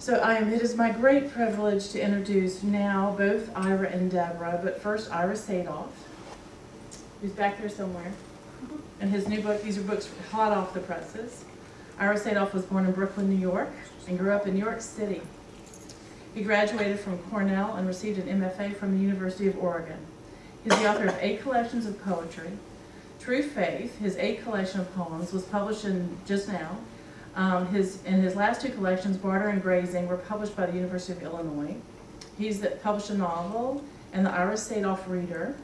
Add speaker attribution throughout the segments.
Speaker 1: It is my great privilege to introduce now both Ira and Deborah, but first Ira Sadoff, who's back there somewhere. And his new book, these are books hot off the presses. Ira Sadoff was born in Brooklyn, New York, and grew up in New York City. He graduated from Cornell and received an MFA from the University of Oregon. He's the author of 8 collections of poetry. True Faith, his 8th collection of poems, was published just now. His last 2 collections, Barter and Grazing, were published by the University of Illinois. He's published a novel, and the Ira Sadoff Reader,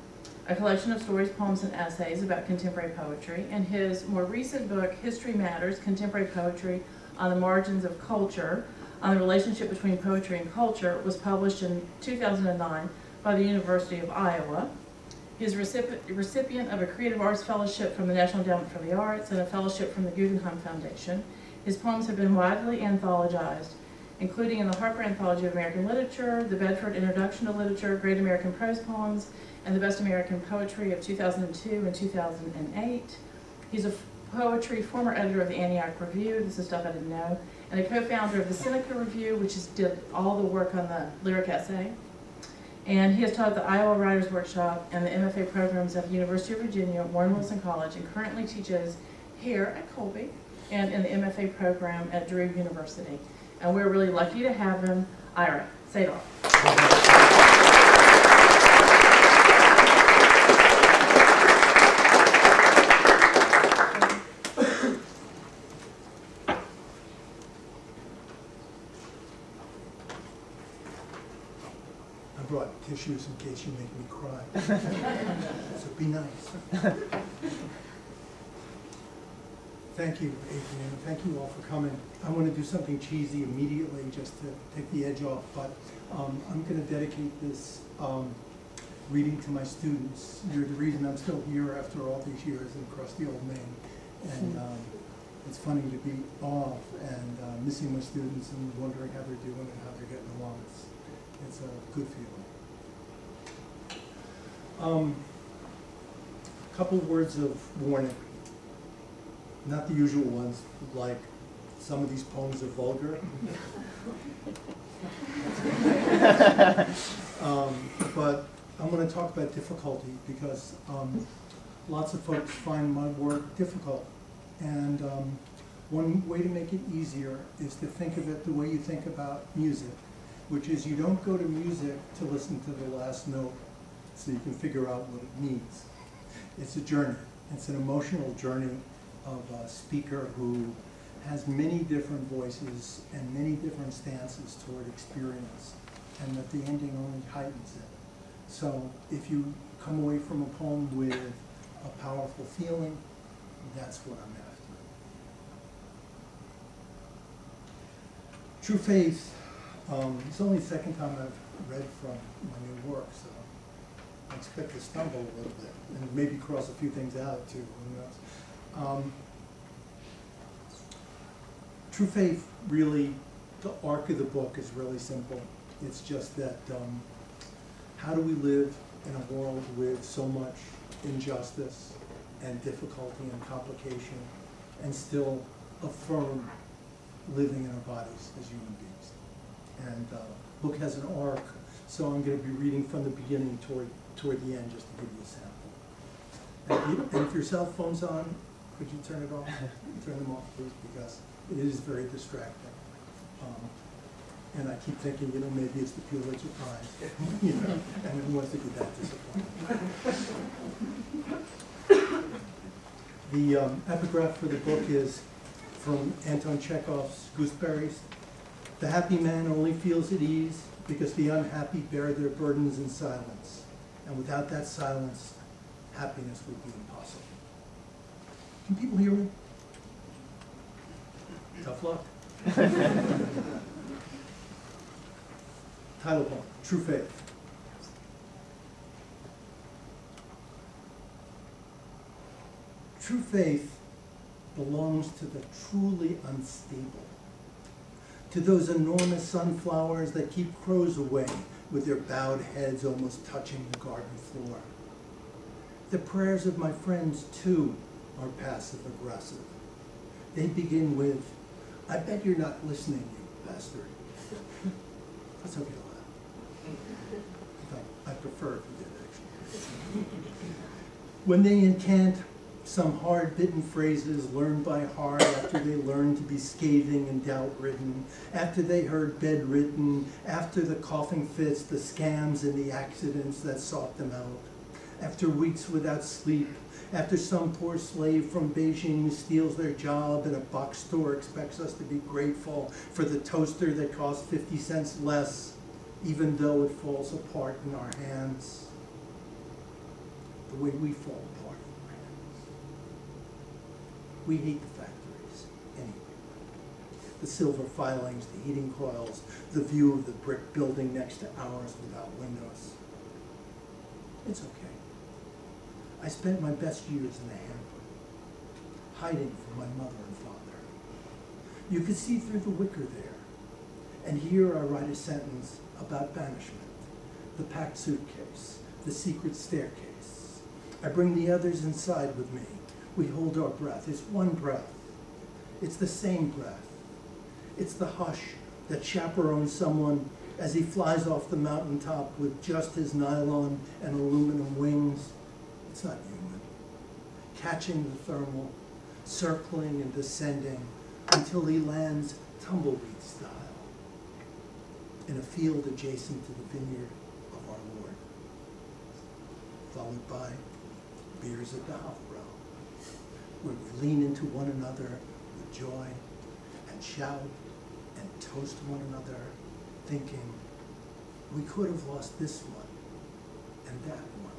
Speaker 1: a collection of stories, poems, and essays about contemporary poetry. And his more recent book, History Matters, Contemporary Poetry on the Margins of Culture, on the relationship between poetry and culture, was published in 2009 by the University of Iowa. He is a recipient of a Creative Arts Fellowship from the National Endowment for the Arts and a fellowship from the Guggenheim Foundation. His poems have been widely anthologized, including in the Harper Anthology of American Literature, the Bedford Introduction to Literature, Great American Prose Poems, and the Best American Poetry of 2002 and 2008. He's a former editor of the Antioch Review, this is stuff I didn't know, and a co-founder of the Seneca Review, which did all the work on the lyric essay. And he has taught the Iowa Writers Workshop and the MFA programs at the University of Virginia, Warren Wilson College, and currently teaches here at Colby and in the MFA program at Drew University. And we're really lucky to have him. Ira Sadoff.
Speaker 2: I brought tissues in case you make me cry. So be nice. Thank you, Adrian. Thank you all for coming. I want to do something cheesy immediately just to take the edge off, but I'm going to dedicate this reading to my students. You're the reason I'm still here after all these years in crusty old Maine. And it's funny to be off and missing my students and wondering how they're doing and how they're getting along. It's a good feeling. A couple of words of warning. Not the usual ones, like some of these poems are vulgar. But I'm going to talk about difficulty because lots of folks find my work difficult. And one way to make it easier is to think of it the way you think about music, which is you don't go to music to listen to the last note so you can figure out what it means. It's a journey. It's an emotional journey of a speaker who has many different voices and many different stances toward experience, and that the ending only heightens it. So if you come away from a poem with a powerful feeling, that's what I'm after. True Faith, it's only the second time I've read from my new work, so I expect to stumble a little bit and maybe cross a few things out too, who knows. True Faith, really, the arc of the book is really simple. It's just that how do we live in a world with so much injustice and difficulty and complication and still affirm living in our bodies as human beings? And the book has an arc, so I'm going to be reading from the beginning toward the end just to give you a sample. And if your cell phone's on, could you turn it off? Turn them off, please, because it is very distracting. And I keep thinking, maybe it's the Pulitzer Prize, and who wants to be that disappointed? The epigraph for the book is from Anton Chekhov's Gooseberries. The happy man only feels at ease because the unhappy bear their burdens in silence. And without that silence, happiness would be impossible. Can people hear me? Tough luck. Title poem, True Faith. True faith belongs to the truly unstable, to those enormous sunflowers that keep crows away with their bowed heads almost touching the garden floor. The prayers of my friends, too, are passive-aggressive. They begin with, I bet you're not listening, you bastard. That's okay to laugh. In fact, I prefer if you did, actually. When they incant some hard-bitten phrases learned by heart after they learned to be scathing and doubt-ridden, after they heard bedridden, after the coughing fits, the scams and the accidents that sought them out, after weeks without sleep, after some poor slave from Beijing steals their job and a box store expects us to be grateful for the toaster that costs 50 cents less, even though it falls apart in our hands, the way we fall apart in our hands. We hate the factories anyway. The silver filings, the heating coils, the view of the brick building next to ours without windows. It's okay. I spent my best years in the hamper, hiding from my mother and father. You could see through the wicker there, and here I write a sentence about banishment, the packed suitcase, the secret staircase. I bring the others inside with me. We hold our breath. It's one breath. It's the same breath. It's the hush that chaperones someone as he flies off the mountaintop with just his nylon and aluminum wings. It's not human. Catching the thermal, circling and descending until he lands tumbleweed style in a field adjacent to the vineyard of our Lord, followed by beers at the Hofbrau, where we lean into one another with joy and shout and toast one another, thinking we could have lost this one and that one,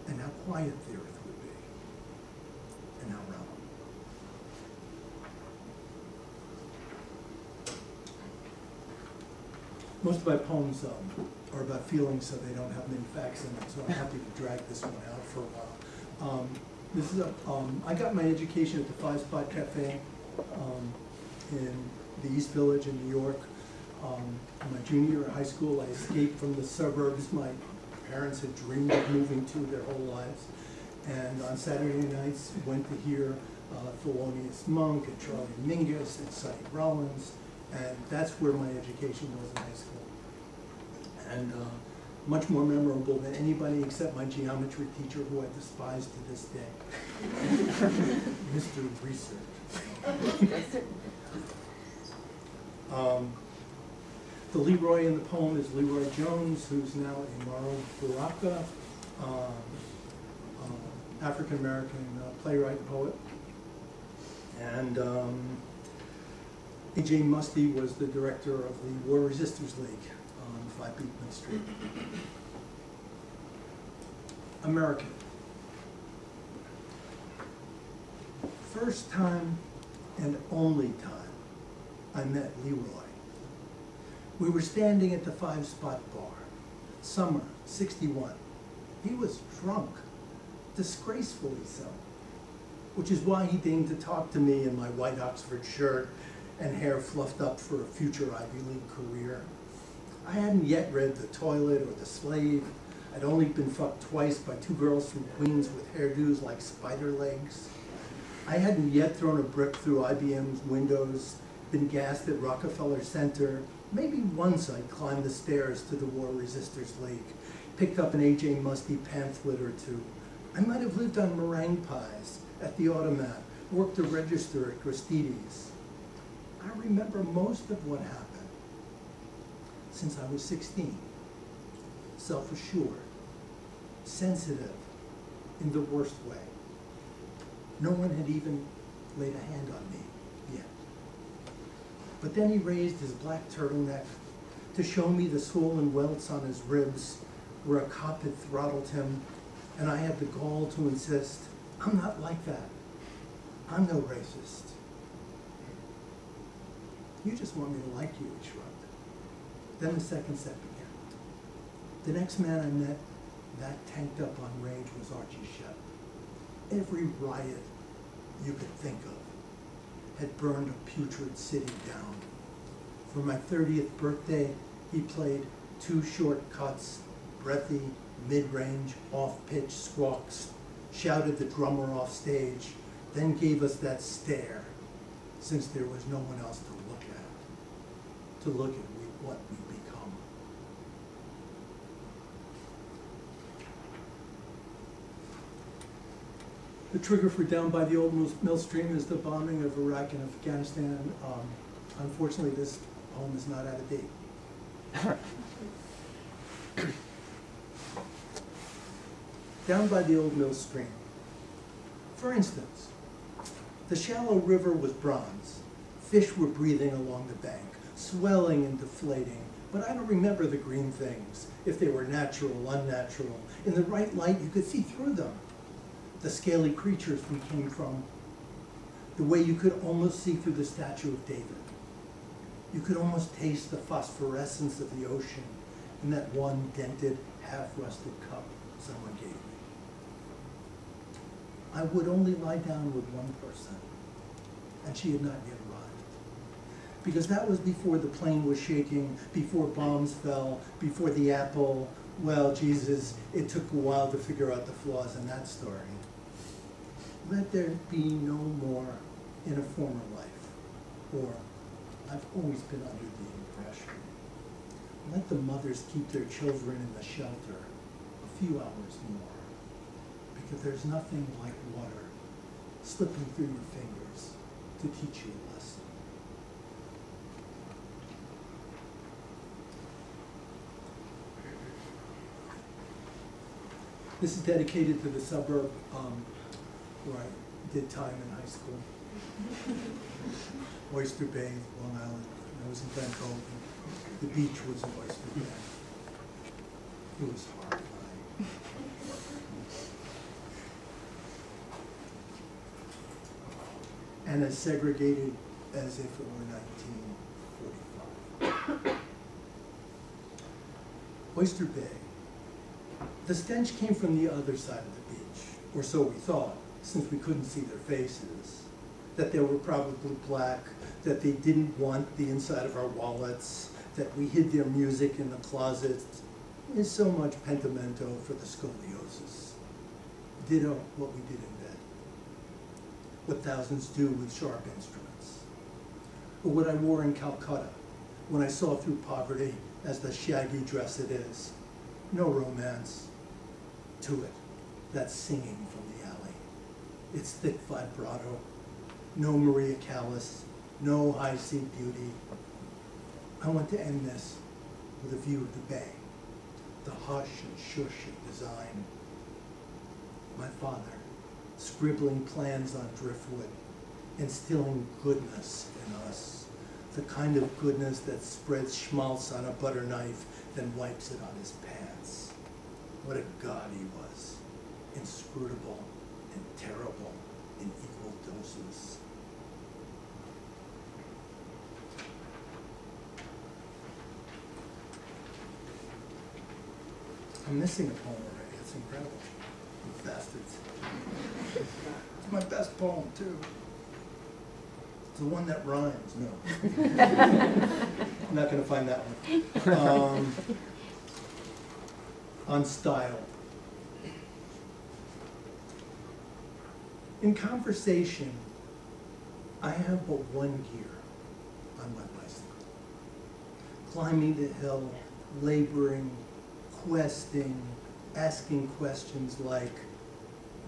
Speaker 2: and how quiet the earth would be, and how round. Most of my poems are about feelings, so they don't have many facts in them, so I'm happy to drag this one out for a while. This is I got my education at the Five Spot Cafe in the East Village in New York. In my junior year of high school, I escaped from the suburbs my parents had dreamed of moving to their whole lives. And on Saturday nights, went to hear Thelonious Monk and Charlie Mingus and Sonny Rollins. And that's where my education was in high school. And much more memorable than anybody except my geometry teacher, who I despise to this day. Mr. Research. The Leroy in the poem is Leroy Jones, who's now a Maro Baraka, African-American playwright and poet. And A.J. Musty was the director of the War Resisters League on 5 Beekman Street. American. First time and only time I met Leroy. We were standing at the 5 Spot Bar, summer '61. He was drunk, disgracefully so, which is why he deigned to talk to me in my white Oxford shirt and hair fluffed up for a future Ivy League career. I hadn't yet read The Toilet or The Slave. I'd only been fucked twice by 2 girls from Queens with hairdos like spider legs. I hadn't yet thrown a brick through IBM's windows, been gassed at Rockefeller Center. Maybe once I'd climbed the stairs to the War Resisters League, picked up an A.J. Musty pamphlet or 2. I might have lived on meringue pies at the Automat, worked a register at Gristides. I remember most of what happened since I was 16. Self-assured, sensitive in the worst way. No one had even laid a hand on me yet. But then he raised his black turtleneck to show me the swollen welts on his ribs where a cop had throttled him, and I had the gall to insist, I'm not like that. I'm no racist. You just want me to like you, he shrugged. Then the second set began. The next man I met, that tanked up on rage, was Archie Shep. Every riot you could think of had burned a putrid city down. For my 30th birthday, he played 2 short cuts, breathy, mid-range, off-pitch squawks, shouted the drummer off stage, then gave us that stare, since there was no one else to look at. to look at what we become. The trigger for Down by the Old Mill Stream is the bombing of Iraq and Afghanistan. Unfortunately, this poem is not out of date. Down by the Old Mill Stream. For instance, the shallow river was bronze. Fish were breathing along the bank, swelling and deflating, but I don't remember the green things, if they were natural, unnatural. In the right light, you could see through them. The scaly creatures we came from, the way you could almost see through the statue of David. You could almost taste the phosphorescence of the ocean in that one dented, half-rusted cup someone gave me. I would only lie down with one person, and she had not yet arrived. Because that was before the plane was shaking, before bombs fell, before the apple. Well, Jesus, it took a while to figure out the flaws in that story. Let there be no more in a former life, or I've always been under the impression. Let the mothers keep their children in the shelter a few hours more, because there's nothing like water slipping through your fingers to teach you a lesson. This is dedicated to the suburb where I did time in high school. Oyster Bay, Long Island. I was in Vancouver. The beach was in Oyster Bay. It was horrifying. And as segregated as if it were 1945. Oyster Bay. The stench came from the other side of the beach, or so we thought, since we couldn't see their faces. That they were probably black, that they didn't want the inside of our wallets, that we hid their music in the closets, is so much pentimento for the scoliosis. Ditto what we did in bed. What thousands do with sharp instruments. Or what I wore in Calcutta, when I saw through poverty as the shaggy dress it is. No romance to it. That's singing from the alley. It's thick vibrato. No Maria Callas. No high seat beauty. I want to end this with a view of the bay. The hush and shush of design. My father, scribbling plans on driftwood, instilling goodness in us. The kind of goodness that spreads schmaltz on a butter knife, then wipes it on his pants. What a god he was, inscrutable and terrible in equal doses. I'm missing a poem already, it's incredible. You bastards. It's my best poem, too. It's the one that rhymes, no. I'm not gonna find that one. On style. In conversation, I have but one gear on my bicycle. Climbing the hill, laboring, questing, asking questions like,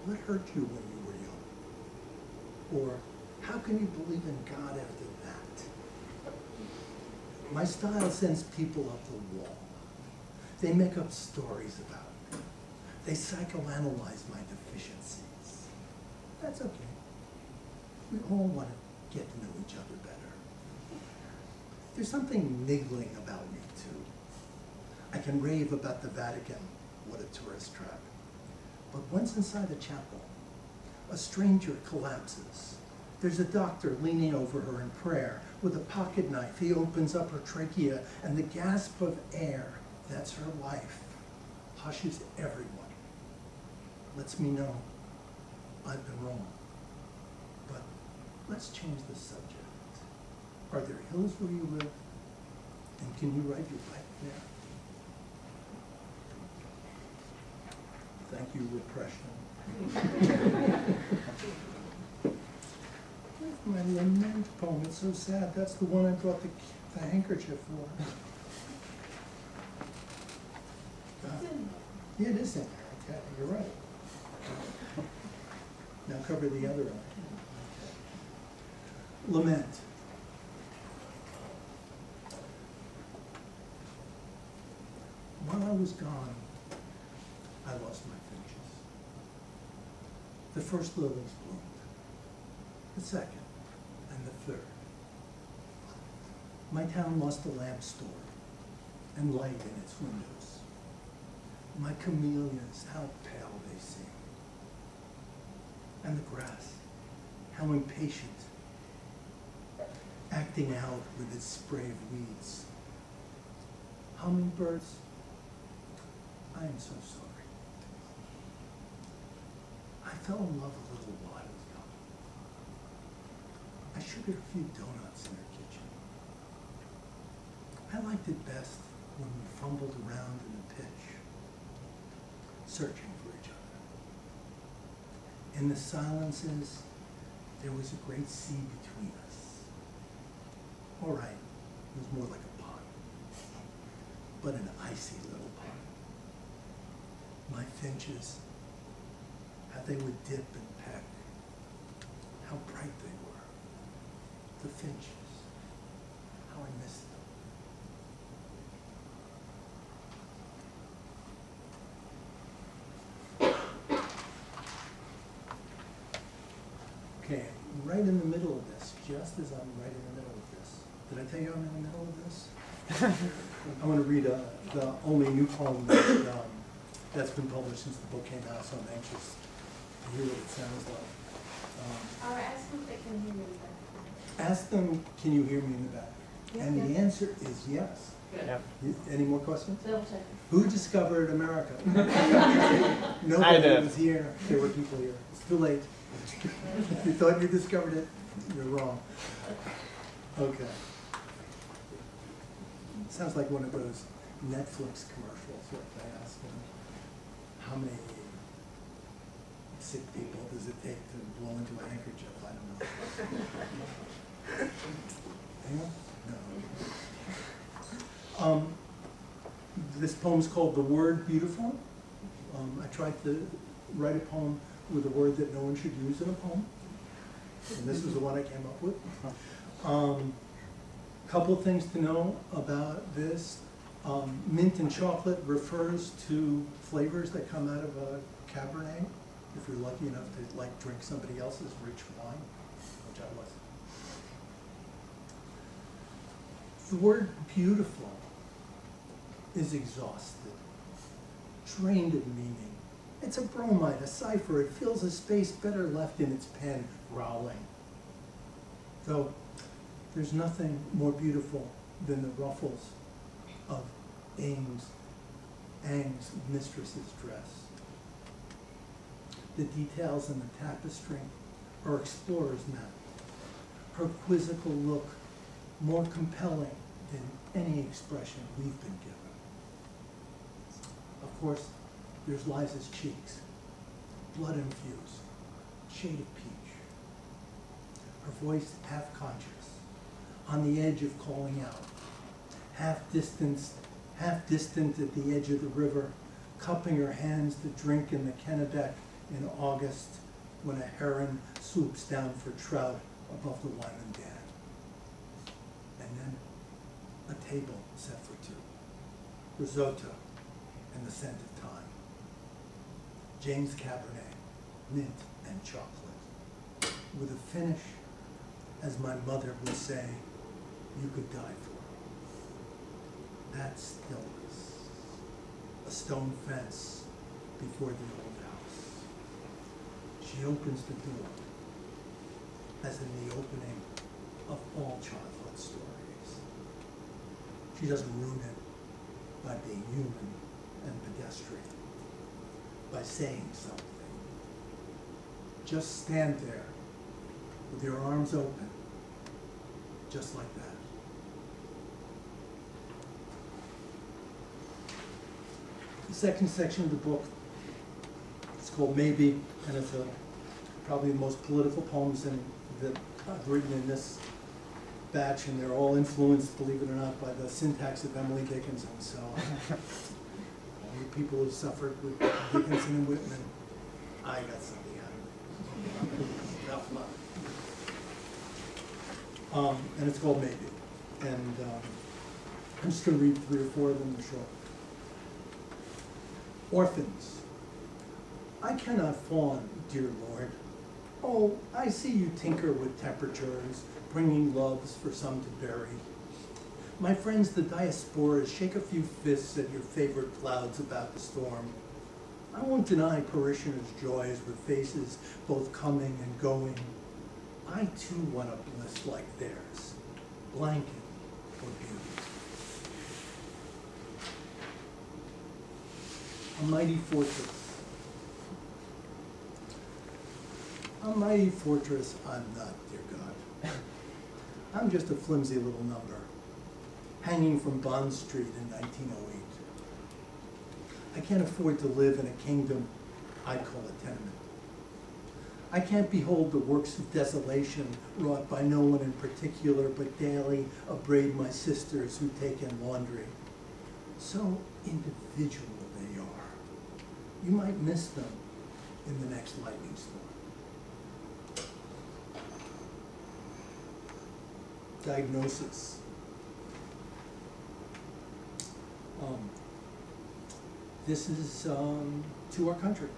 Speaker 2: what hurt you when you were young? Or, how can you believe in God after that? My style sends people up the wall. They make up stories about me. They psychoanalyze my deficiencies. That's okay. We all want to get to know each other better. There's something niggling about me, too. I can rave about the Vatican, what a tourist trap. But once inside the chapel, a stranger collapses. There's a doctor leaning over her in prayer. With a pocket knife, he opens up her trachea, and the gasp of air, that's her life, hushes everyone. Lets me know I've been wrong. But let's change the subject. Are there hills where you live? And can you ride your bike there? Thank you, repression. My lament poem, it's so sad. That's the one I brought the the handkerchief for? Yeah, it is in there, okay, you're right. Now cover the other eye. Lament. While I was gone, I lost my finches. The first lilies bloomed, the second, and the third. My town lost a lamp store and light in its windows. My camellias, how pale they seem. And the grass, how impatient, acting out with its spray of weeds. Hummingbirds, I am so sorry. I fell in love a little while ago. I sugared a few donuts in her kitchen. I liked it best when we fumbled around in the pitch, searching for each other. In the silences, there was a great sea between us. All right, it was more like a pond, but an icy little pond. My finches, how they would dip and peck, how bright they were. The finches, how I missed them. Okay, right in the middle of this, just as I'm right in the middle of this. Did I tell you I'm in the middle of this? I want to read the only new poem that's been published since the book came out, so I'm anxious to hear what it sounds like.
Speaker 3: Ask them if they can hear me back.
Speaker 2: Ask them, can you hear me in the back? And the answer is yes.
Speaker 3: Good.
Speaker 2: Any more questions?
Speaker 3: Double check.
Speaker 2: Who discovered America?
Speaker 4: I
Speaker 2: Nobody
Speaker 4: did.
Speaker 2: was here. There were people here. It's too late. You thought you discovered it? You're wrong. Okay. Sounds like one of those Netflix commercials where they ask them, how many sick people does it take to blow into a handkerchief? I don't know. Anyone? No. This poem's called The Word Beautiful. I tried to write a poem with a word that no one should use in a poem, and this is the one I came up with. Couple of things to know about this. Mint and chocolate refers to flavors that come out of a Cabernet, if you're lucky enough to like drink somebody else's rich wine, which I was. The word beautiful is exhausted, drained of meaning. It's a bromide, a cipher. It fills a space better left in its pen, growling. Though there's nothing more beautiful than the ruffles of Ang's mistress's dress. The details in the tapestry are explorer's map. Her quizzical look more compelling than any expression we've been given. Of course, there's Liza's cheeks, blood infused, shade of peach. Her voice half conscious, on the edge of calling out, half distant at the edge of the river, cupping her hands to drink in the Kennebec in August when a heron swoops down for trout above the Wyman Dam. And then a table set for two, risotto and the scent of thyme, James Cabernet, mint and chocolate, with a finish, as my mother would say, you could die for. That stillness, a stone fence before the old house. She opens the door, as in the opening of all childhood stories. She doesn't ruin it by being human and pedestrian, by saying something. Just stand there with your arms open, just like that. The second section of the book, it's called Maybe, and it's probably the most political poems that I've written in this batch, and they're all influenced, believe it or not, by the syntax of Emily Dickinson. So, all you people who suffered with Dickinson and Whitman, I got something out of it. Enough love. And it's called Maybe. And I'm just going to read 3 or 4 of them. They're short. Orphans. I cannot fawn, dear Lord. Oh, I see you tinker with temperatures, bringing loves for some to bury. My friends, the diasporas, shake a few fists at your favorite clouds about the storm. I won't deny parishioners' joys with faces both coming and going. I too want a bliss like theirs, blanket or beauty. A mighty fortress. A mighty fortress I'm not, dear God. I'm just a flimsy little number, hanging from Bond Street in 1908. I can't afford to live in a kingdom I call a tenement. I can't behold the works of desolation wrought by no one in particular, but daily upbraid my sisters who take in laundry. So individual they are. You might miss them in the next lightning storm. Diagnosis. This is to our country.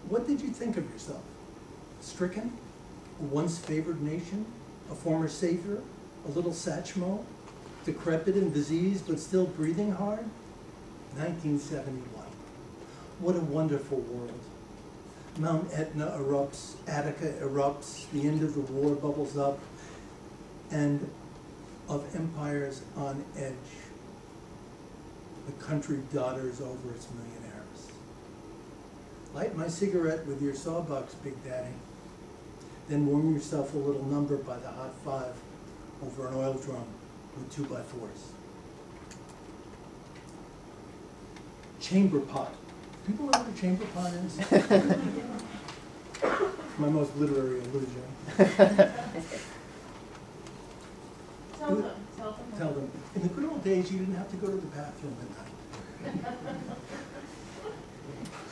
Speaker 2: What did you think of yourself? Stricken? A once favored nation? A former savior? A little Satchmo? Decrepit and diseased but still breathing hard? 1971. What a wonderful world. Mount Etna erupts, Attica erupts, the end of the war bubbles up, and of empires on edge, the country dodders over its millionaires. Light my cigarette with your sawbucks, Big Daddy. Then warm yourself a little number by the hot 5 over an oil drum with 2x4s. Chamber pot. People know what a chamber pot is? My most literary illusion. Tell them. In the good old days, you didn't have to go to the bathroom at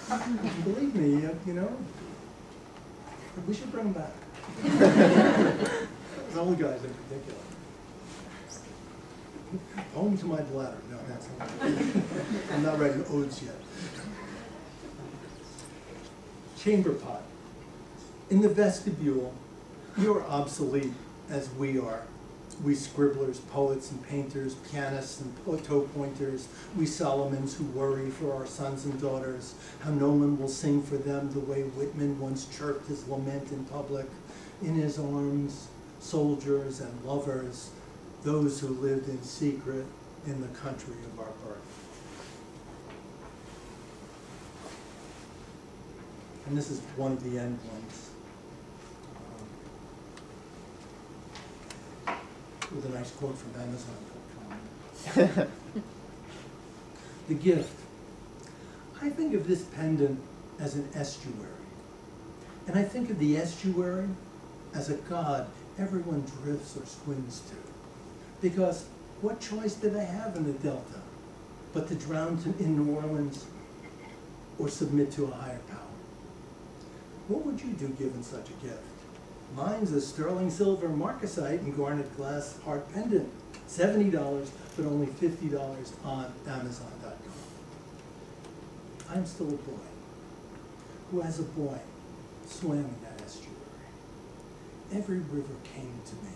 Speaker 2: night. Believe me, you know, we should bring them back. Those old guys in particular. Home to my bladder. No, that's not. I'm not writing odes yet. Chamber pot. In the vestibule, you're obsolete as we are. We scribblers, poets and painters, pianists and toe pointers, we Solomons who worry for our sons and daughters, how no one will sing for them the way Whitman once chirped his lament in public. In his arms, soldiers and lovers, those who lived in secret in the country of our birth. And this is one of the end ones. With a nice quote from Amazon.com. The gift. I think of this pendant as an estuary. And I think of the estuary as a god everyone drifts or swims to. Because what choice do they have in the Delta but to drown in New Orleans or submit to a higher power? What would you do given such a gift? Mine's a sterling silver marcasite and garnet glass heart pendant. $70, but only $50 on Amazon.com. I'm still a boy who, as a boy, swam in that estuary. Every river came to me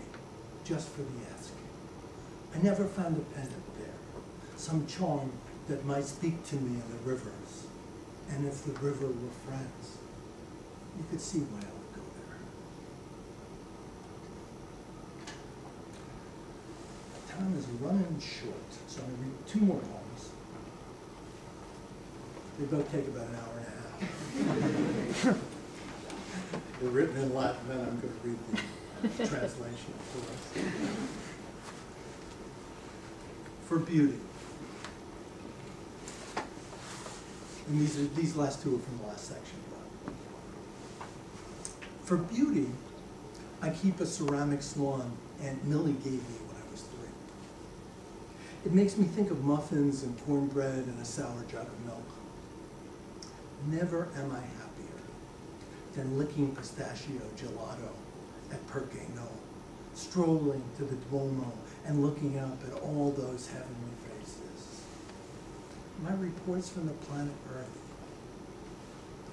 Speaker 2: just for the ask. I never found a pendant there, some charm that might speak to me in the rivers. And if the river were friends, you could see why I would go there. Time is running short, so I'm going to read 2 more poems. They both take about an hour and a half. They're written in Latin, then I'm going to read the translation for us. For beauty. And these last 2 are from the last section. For beauty, I keep a ceramic swan Aunt Millie gave me when I was 3. It makes me think of muffins and cornbread and a sour jug of milk. Never am I happier than licking pistachio gelato at Perqueno, strolling to the Duomo and looking up at all those heavenly faces. My reports from the planet Earth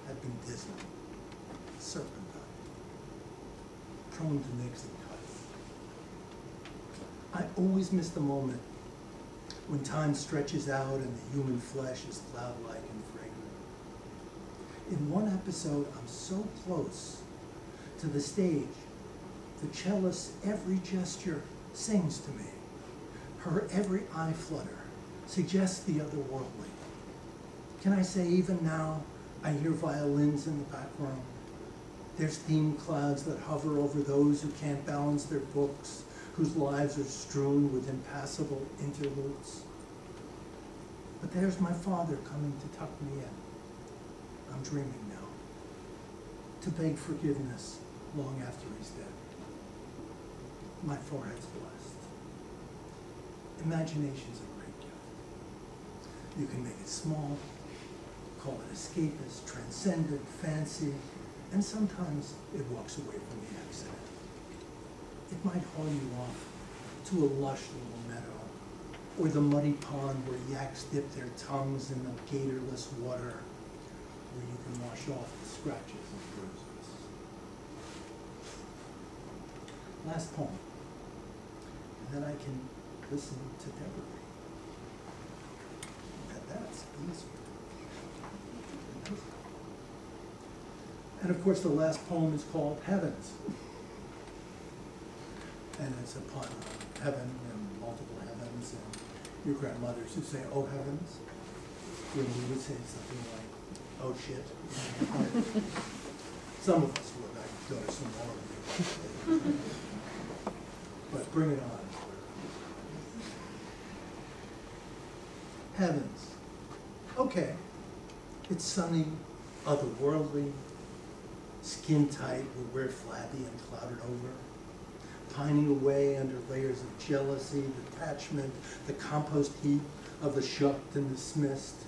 Speaker 2: have been dismal, serpentine, prone to nicks and cuts. I always miss the moment when time stretches out and the human flesh is cloud-like and fragrant. In one episode, I'm so close to the stage, the cellist, every gesture sings to me. Her every eye flutter suggests the otherworldly. Can I say even now, I hear violins in the background. There's theme clouds that hover over those who can't balance their books, whose lives are strewn with impassable interludes. But there's my father coming to tuck me in. I'm dreaming now, to beg forgiveness long after he's dead. My forehead's blessed. Imagination's a great gift. You can make it small, call it escapist, transcendent, fancy, and sometimes it walks away from the accident. It might haul you off to a lush little meadow, or the muddy pond where yaks dip their tongues in the gatorless water, where you can wash off the scratches and bruises. Last poem, and then I can listen to Deborah. That's easier. And of course, the last poem is called Heavens. And it's upon heaven and multiple heavens, and your grandmothers who say, oh heavens, when we would say something like, oh shit. Some of us would, I'd go to some more of you. But bring it on. Heavens. Okay. It's sunny, otherworldly, skin tight, where we're flabby and clouded over, pining away under layers of jealousy, detachment, the compost heap of the shucked and dismissed.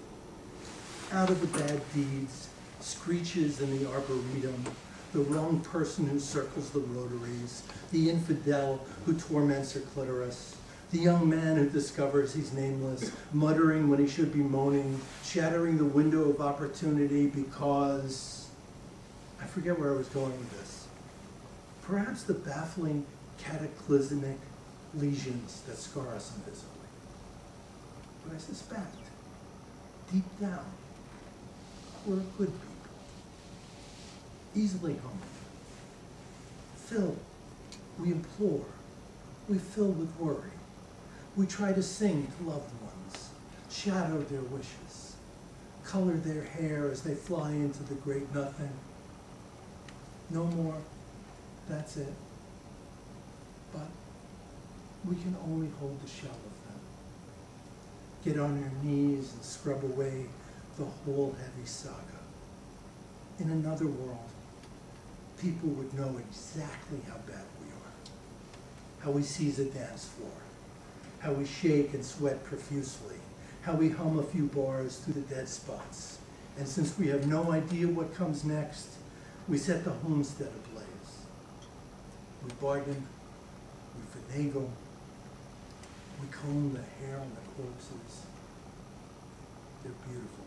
Speaker 2: Out of the bad deeds, screeches in the arboretum, the wrong person who circles the rotaries, the infidel who torments her clitoris, the young man who discovers he's nameless, muttering when he should be moaning, shattering the window of opportunity because, I forget where I was going with this. Perhaps the baffling cataclysmic lesions that scar us invisibly. But I suspect, deep down, we're good people, easily humbled, filled, we implore, we fill with worry. We try to sing to loved ones, shadow their wishes, color their hair as they fly into the great nothing. No more, that's it. But we can only hold the shell of them. Get on our knees and scrub away the whole heavy saga. In another world, people would know exactly how bad we are, how we seize a dance floor, how we shake and sweat profusely, how we hum a few bars through the dead spots. And since we have no idea what comes next, we set the homestead ablaze. We bargain, we finagle, we comb the hair on the corpses. They're beautiful.